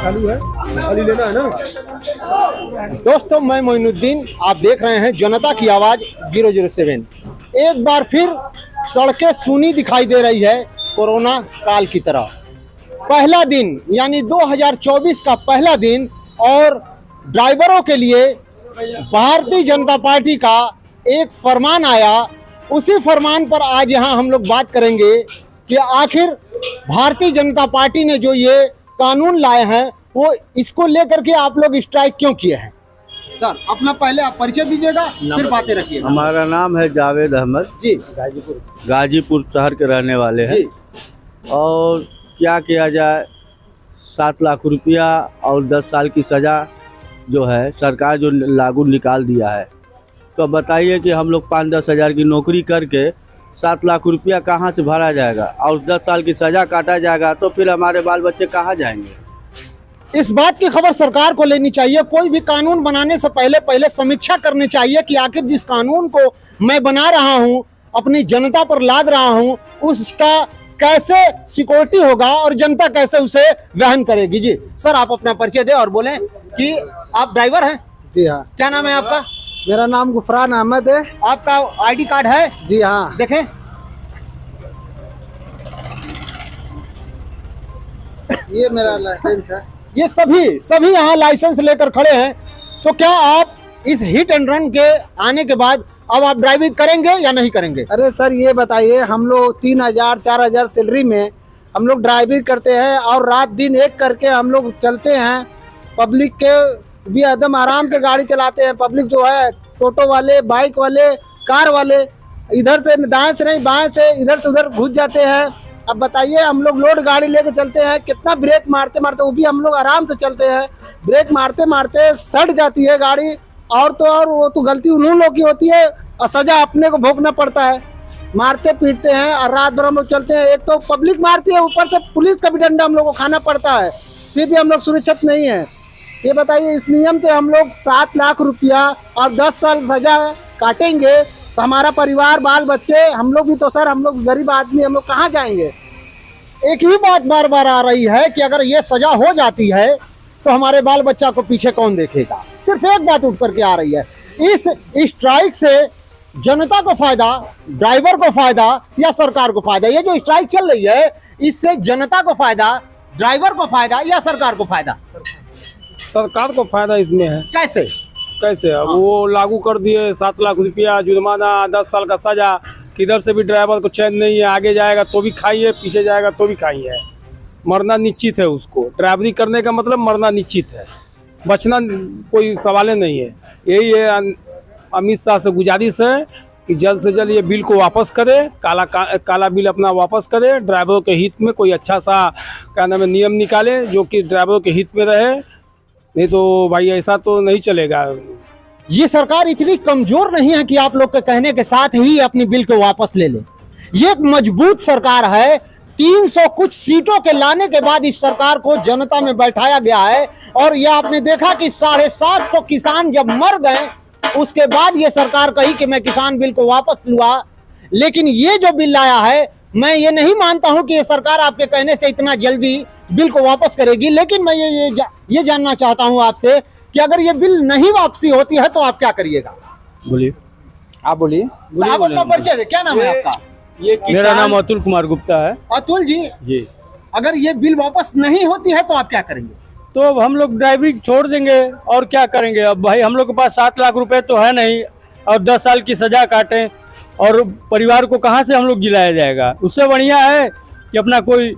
चालू है, खाली लेना है ना। दोस्तों, मैं मोइनुद्दीन, आप देख रहे हैं जनता की आवाज 007। एक बार फिर सड़कें सूनी दिखाई दे रही है कोरोना काल की तरह। पहला दिन यानी 2024 का पहला दिन और ड्राइवरों के लिए भारतीय जनता पार्टी का एक फरमान आया। उसी फरमान पर आज यहाँ हम लोग बात करेंगे कि आखिर भारतीय जनता पार्टी ने जो ये कानून लाए हैं वो इसको लेकर के आप लोग स्ट्राइक क्यों किए हैं। सर, अपना पहले आप परिचय दीजिएगा, फिर बातें रखिए। हमारा नाम है जावेद अहमद जी, गाजीपुर शहर के रहने वाले हैं। और क्या किया जाए, 7 लाख रुपया और 10 साल की सज़ा जो है सरकार जो लागू निकाल दिया है, तो बताइए कि हम लोग 5-10 हज़ार की नौकरी करके 7 लाख रुपया कहाँ से भरा जाएगा और 10 साल की सज़ा काटा जाएगा, तो फिर हमारे बाल बच्चे कहाँ जाएंगे। इस बात की खबर सरकार को लेनी चाहिए। कोई भी कानून बनाने से पहले समीक्षा करनी चाहिए कि आखिर जिस कानून को मैं बना रहा हूं, अपनी जनता पर लाद रहा हूं, उसका कैसे सिक्योरिटी होगा और जनता कैसे उसे वहन करेगी। जी सर, आप अपना परिचय दें और बोलें कि आप ड्राइवर हैं। जी हाँ। क्या नाम है आपका? मेरा नाम गुफरान अहमद है। आपका आईडी कार्ड है? जी हाँ। देखें, ये मेरा लाइसेंस है। ये सभी यहाँ लाइसेंस लेकर खड़े हैं। तो क्या आप इस हिट एंड रन के आने के बाद अब आप ड्राइविंग करेंगे या नहीं करेंगे? अरे सर, ये बताइए, हम लोग 3000-4000 सैलरी में हम लोग ड्राइविंग करते हैं और रात दिन एक करके हम लोग चलते हैं। पब्लिक के भी एकदम आराम से गाड़ी चलाते हैं। पब्लिक जो है, टोटो वाले, बाइक वाले, कार वाले, इधर से दाएं से नहीं बाएं से इधर से उधर घुस जाते हैं। अब बताइए, हम लोग लोड गाड़ी लेके चलते हैं, कितना ब्रेक मारते मारते, वो भी हम लोग आराम से चलते हैं। ब्रेक मारते मारते सट जाती है गाड़ी, और तो और वो तो गलती उन्हीं लोगों की होती है और सजा अपने को भोगना पड़ता है। मारते पीटते हैं और रात भर हम लोग चलते हैं। एक तो पब्लिक मारती है, ऊपर से पुलिस का भी डंडा हम लोग को खाना पड़ता है, फिर भी हम लोग सुरक्षित नहीं है। ये बताइए, इस नियम से हम लोग 7 लाख रुपया और 10 साल सजा काटेंगे तो हमारा परिवार, बाल बच्चे, हम लोग भी तो सर, हम लोग गरीब आदमी, हम लोग कहाँ जाएंगे। एक ही बात बार बार आ रही है कि अगर ये सजा हो जाती है तो हमारे बाल बच्चा को पीछे कौन देखेगा। सिर्फ एक बात उठ करके आ रही है, इस स्ट्राइक से जनता को फायदा, ड्राइवर को फायदा या सरकार को फायदा। ये जो स्ट्राइक चल रही है, इससे जनता को फायदा, ड्राइवर को फायदा या सरकार को फायदा? सरकार को फायदा इसमें है। कैसे? अब वो लागू कर दिए 7 लाख रुपया जुर्माना, 10 साल का सजा। किधर से भी ड्राइवर को चैन नहीं है, आगे जाएगा तो भी खाइए, पीछे जाएगा तो भी खाइए। मरना निश्चित है उसको। ड्राइवरी करने का मतलब मरना निश्चित है, बचना कोई सवाल नहीं है। यही है अमित शाह से गुजारिश है कि जल्द से जल्द ये बिल को वापस करे, काला बिल अपना वापस करे, ड्राइवरों के हित में कोई अच्छा सा क्या नाम है नियम निकाले जो कि ड्राइवरों के हित में रहे। नहीं तो भाई ऐसा तो नहीं चलेगा। ये सरकार इतनी कमजोर नहीं है कि आप लोग के कहने के साथ ही अपनी बिल को वापस ले ले। ये एक मजबूत सरकार है। 300 कुछ सीटों के लाने के बाद इस सरकार को जनता में बैठाया गया है और ये आपने देखा कि 750 किसान जब मर गए, उसके बाद ये सरकार कही कि मैं किसान बिल को वापस लूंगा। लेकिन ये जो बिल लाया है, मैं ये नहीं मानता हूं कि ये सरकार आपके कहने से इतना जल्दी बिल को वापस करेगी। लेकिन मैं ये जानना चाहता हूं आपसे कि अगर ये बिल नहीं वापसी होती है तो आप क्या करिएगा? बोलिए, आप बोलिए। साहब, अपना परिचय दे। क्या नाम है आपका? मेरा नाम अतुल कुमार गुप्ता है। अतुल जी, अगर ये बिल वापस नहीं होती है तो आप क्या करेंगे? तो अब हम लोग ड्राइविंग छोड़ देंगे और क्या करेंगे। अब भाई हम लोग के पास 7 लाख रुपए तो है नहीं और 10 साल की सजा काटें और परिवार को कहाँ से हम लोग जिलाया जाएगा। उससे बढ़िया है कि अपना कोई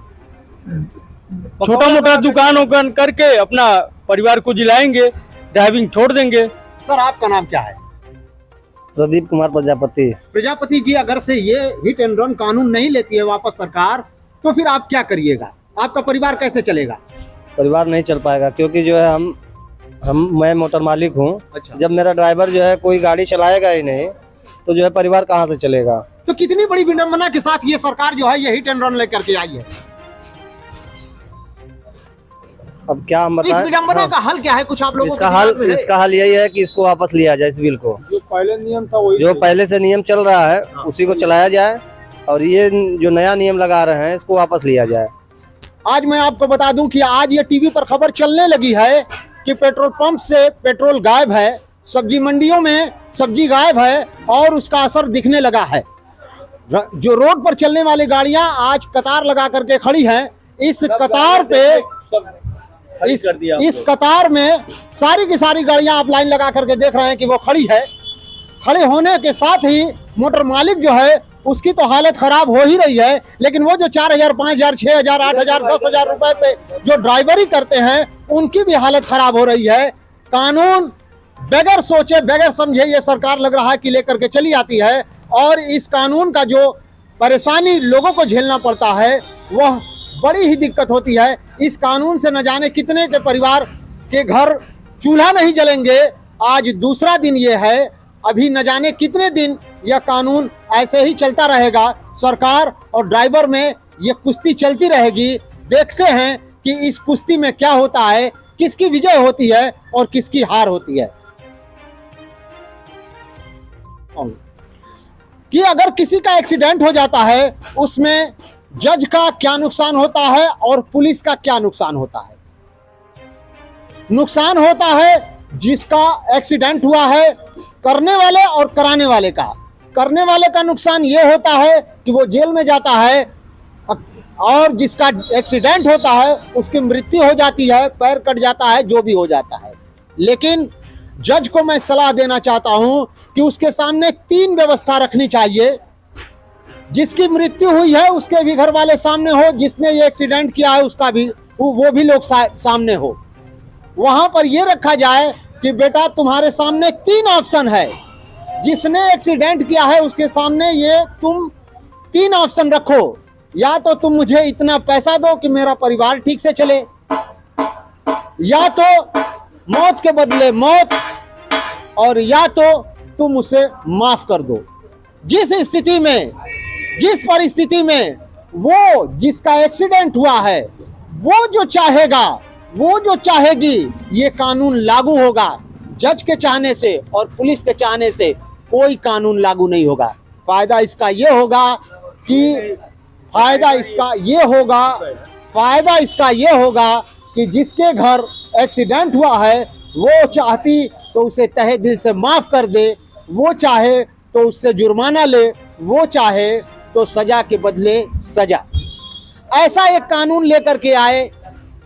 छोटा मोटा दुकान वुकान करके अपना परिवार को जिलाएंगे, ड्राइविंग छोड़ देंगे। सर, आपका नाम क्या है? प्रदीप कुमार प्रजापति। प्रजापति जी, अगर से ये हिट एंड रन कानून नहीं लेती है वापस सरकार, तो फिर आप क्या करिएगा? आपका परिवार कैसे चलेगा? परिवार नहीं चल पाएगा, क्योंकि जो है मैं मोटर मालिक हूँ। अच्छा। जब मेरा ड्राइवर जो है कोई गाड़ी चलाएगा ही नहीं तो जो है परिवार कहाँ से चलेगा। तो कितनी बड़ी विडंबना के साथ ये सरकार जो है ये हिट एंड रन लेकर के आई है। अब क्या हम बताएं? इस विडंबना का हल क्या है? कुछ आप लोगों इसका हल यही है कि इसको वापस लिया जाए। इस बिल को जो पहले नियम था वही, जो पहले से नियम चल रहा है उसी को चलाया जाए और ये जो नया नियम लगा रहे हैं इसको वापस लिया जाए। आज मैं आपको बता दूं कि आज ये टीवी पर खबर चलने लगी है कि पेट्रोल पंप से पेट्रोल गायब है, सब्जी मंडियों में सब्जी गायब है और उसका असर दिखने लगा है। जो रोड पर चलने वाली गाड़ियां आज कतार लगा करके खड़ी हैं, इस कतार पे इस कतार में सारी की सारी गाड़ियां आप लाइन लगा करके देख रहे हैं कि वो खड़ी है। खड़े होने के साथ ही मोटर मालिक जो है उसकी तो हालत खराब हो ही रही है, लेकिन वो जो 4,000, 5,000, 6,000, 8,000, 10,000 रुपए पे जो ड्राइवरी करते हैं उनकी भी हालत खराब हो रही है। कानून बगैर सोचे बगैर समझे ये सरकार लग रहा है कि लेकर के चली आती है और इस कानून का जो परेशानी लोगों को झेलना पड़ता है वह बड़ी ही दिक्कत होती है। इस कानून से न जाने कितने के परिवार के घर चूल्हा नहीं जलेंगे। आज दूसरा दिन ये है, अभी न जाने कितने दिन यह कानून ऐसे ही चलता रहेगा। सरकार और ड्राइवर में ये कुश्ती चलती रहेगी। देखते हैं कि इस कुश्ती में क्या होता है, किसकी विजय होती है और किसकी हार होती है। कि अगर किसी का एक्सीडेंट हो जाता है उसमें जज का क्या नुकसान होता है और पुलिस का क्या नुकसान होता है। नुकसान होता है जिसका एक्सीडेंट हुआ है, करने वाले और कराने वाले का। करने वाले का नुकसान ये होता है कि वो जेल में जाता है और जिसका एक्सीडेंट होता है उसकी मृत्यु हो जाती है, पैर कट जाता है, जो भी हो जाता है। लेकिन जज को मैं सलाह देना चाहता हूं कि उसके सामने 3 व्यवस्था रखनी चाहिए। जिसकी मृत्यु हुई है उसके भी घर वाले सामने हो, जिसने ये एक्सीडेंट किया है उसका भी वो भी लोग सामने हो। वहां पर ये रखा जाए कि बेटा तुम्हारे सामने 3 ऑप्शन है, जिसने एक्सीडेंट किया है उसके सामने ये तुम 3 ऑप्शन रखो। या तो तुम मुझे इतना पैसा दो कि मेरा परिवार ठीक से चले, या तो मौत के बदले मौत, और या तो तुम उसे माफ कर दो। जिस स्थिति में, जिस परिस्थिति में वो जिसका एक्सीडेंट हुआ है वो जो चाहेगा, वो जो चाहेगी, ये कानून लागू होगा। जज के चाहने से और पुलिस के चाहने से कोई कानून लागू नहीं होगा। फायदा इसका ये होगा कि फायदा इसका ये होगा कि जिसके घर एक्सीडेंट हुआ है वो चाहती तो उसे तहे दिल से माफ कर दे, वो चाहे तो उससे जुर्माना ले, वो चाहे तो सजा के बदले सजा। ऐसा एक कानून लेकर के आए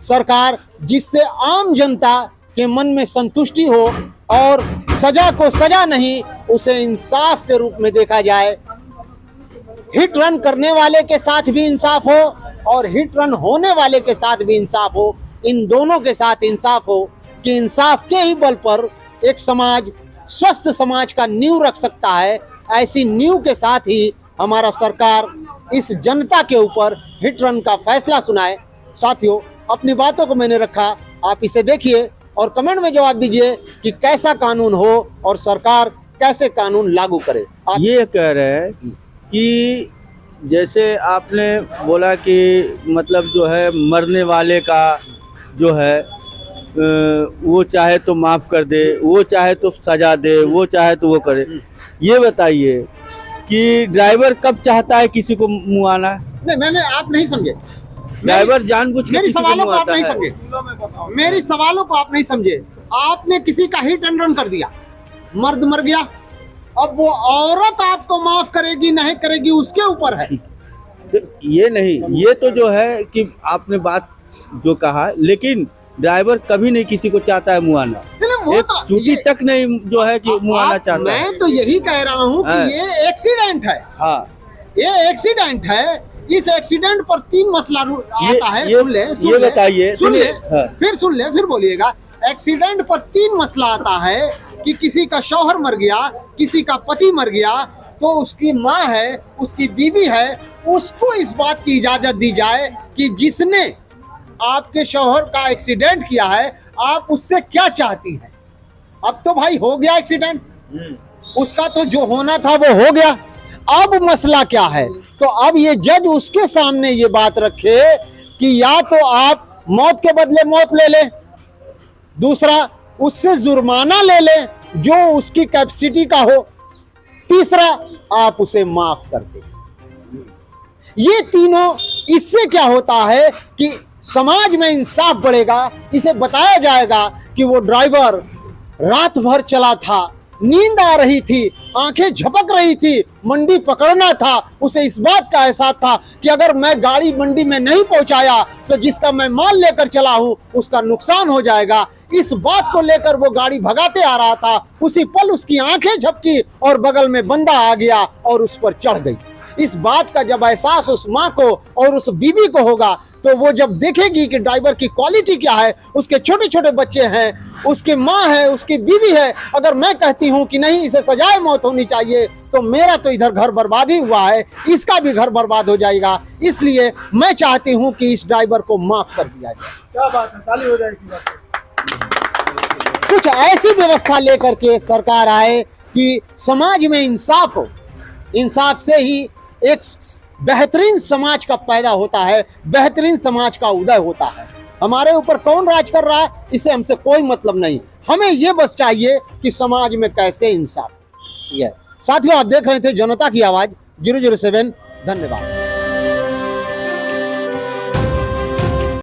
सरकार जिससे आम जनता के मन में संतुष्टि हो और सजा को सजा नहीं, उसे इंसाफ के रूप में देखा जाए। हिट रन करने वाले के साथ भी इंसाफ हो और हिट रन होने वाले के साथ भी इंसाफ हो। इन दोनों के साथ इंसाफ हो कि इंसाफ के ही बल पर एक समाज, स्वस्थ समाज का नींव रख सकता है। ऐसी नींव के साथ ही हमारा सरकार इस जनता के ऊपर हिट रन का फैसला सुनाए। साथियों, अपनी बातों को मैंने रखा, आप इसे देखिए और कमेंट में जवाब दीजिए कि कैसा कानून हो और सरकार कैसे कानून लागू करे। आप ये कह रहे हैं कि जैसे आपने बोला कि मतलब जो है मरने वाले का जो है वो चाहे तो माफ़ कर दे, वो चाहे तो सजा दे, वो चाहे तो वो करे। ये बताइए कि ड्राइवर कब चाहता है किसी को मुआना? नहीं, आप नहीं समझे। ड्राइवर जानबूझ के मेरी किसी को सवालों को आप मुआता नहीं है। समझे। मेरी सवालों को आप नहीं समझे। आपने किसी का हिट एंड रन कर दिया, मर्द मर गया, अब वो औरत आपको माफ करेगी नहीं करेगी उसके ऊपर है। तो ये नहीं, ये तो जो है कि आपने बात जो कहा, लेकिन ड्राइवर कभी नहीं किसी को चाहता है मुआना, एक चूटी तक नहीं जो है कि मुआना चाहता है। मैं तो यही कह रहा हूँ कि ये एक्सीडेंट है। हाँ, ये एक्सीडेंट है। इस एक्सीडेंट पर 3 मसला आता है। ये बताइए, सुनिए, हाँ। फिर बोलिएगा। एक्सीडेंट पर 3 मसला आता है कि किसी का शौहर मर गया, किसी का पति मर गया, तो उसकी माँ है, उसकी बीवी है, उसको इस बात की इजाजत दी जाए कि जिसने आपके शौहर का एक्सीडेंट किया है आप उससे क्या चाहती हैं। अब तो भाई हो गया एक्सीडेंट, उसका तो जो होना था वो हो गया। अब मसला क्या है? तो अब ये जज उसके सामने ये बात रखे कि या तो आप मौत के बदले मौत ले ले, दूसरा उससे जुर्माना ले ले जो उसकी कैपेसिटी का हो, तीसरा आप उसे माफ कर दे। ये तीनों, इससे क्या होता है कि समाज में इंसाफ बढ़ेगा। इसे बताया जाएगा कि वो ड्राइवर रात भर चला था, नींद आ रही थी, आंखें झपक रही थी, मंडी पकड़ना था, उसे इस बात का एहसास था कि अगर मैं गाड़ी मंडी में नहीं पहुंचाया तो जिसका मैं माल लेकर चला हूं उसका नुकसान हो जाएगा। इस बात को लेकर वो गाड़ी भगाते आ रहा था, उसी पल उसकी आंखें झपकी और बगल में बंदा आ गया और उस पर चढ़ गई। इस बात का जब एहसास उस माँ को और उस बीवी को होगा तो वो जब देखेगी कि ड्राइवर की क्वालिटी क्या है, उसके छोटे छोटे बच्चे हैं, उसकी माँ है, उसकी बीवी है, अगर मैं कहती हूँ कि नहीं इसे सजाए मौत होनी चाहिए तो मेरा तो इधर घर बर्बाद ही हुआ है, इसका भी घर बर्बाद हो जाएगा। इसलिए मैं चाहती हूँ कि इस ड्राइवर को माफ कर दिया जाए। क्या बात है, ताली हो जाएगी। कुछ ऐसी व्यवस्था लेकर के सरकार आए कि समाज में इंसाफ हो। इंसाफ से ही एक बेहतरीन समाज का पैदा होता है, बेहतरीन समाज का उदय होता है। हमारे ऊपर कौन राज कर रहा है इससे हमसे कोई मतलब नहीं, हमें ये बस चाहिए कि समाज में कैसे इंसाफ। ये साथियों, आप देख रहे थे जनता की आवाज 007। धन्यवाद।